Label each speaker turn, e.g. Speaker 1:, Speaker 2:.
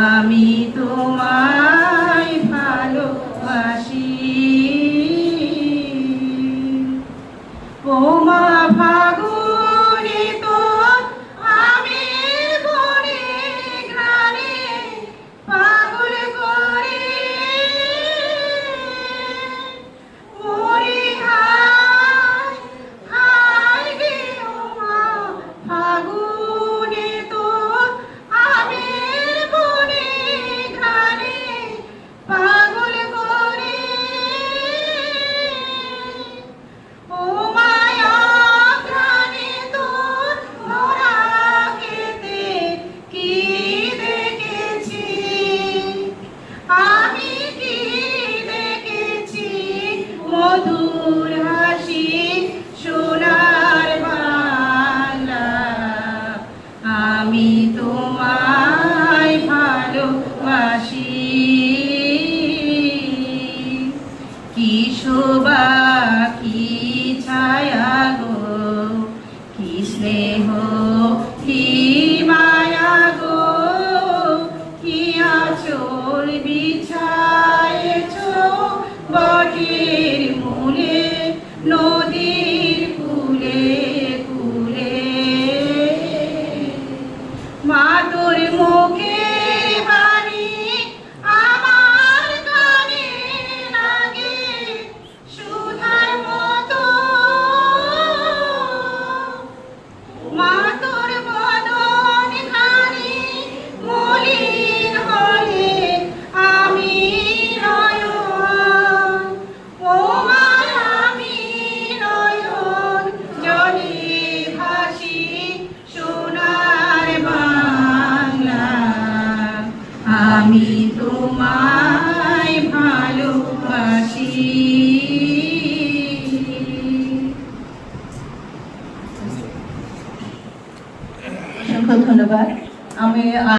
Speaker 1: আমি তোমায় ভালোবাসি। ও মা ফাগুনে তোর আমি বনে ঘ্রাণে পাগল করে মরি। হায় হায় গে ও মা ফাগুনে তোর আমি বনে ঘ্রাণে পাগল করে। ও মায়া ঘ্রাণে তোর মোরা খেতে কি দেখেছি, আমি কি দেখেছি মধুর হাসি সোনার বাংলা। আমি তোমায় ভালোবাসি। কি শোভা কি ছায়া গো, কি স্নেহ কি মায়া গো, কি আঁচল বিছায়েছ বটের মূলে নদীর কূলে কূলে। মা তোর মুখের বাণী আমার কানে লাগে সুধার মতো। মা তোর বদন খানি মলিন হলে আমি নয়ন। ও মা আমি নয়ন জলে ভাসি সোনার বাংলা। আমি তোমায় ভালোবাসি। অসংখ্য ধন্যবাদ। আমি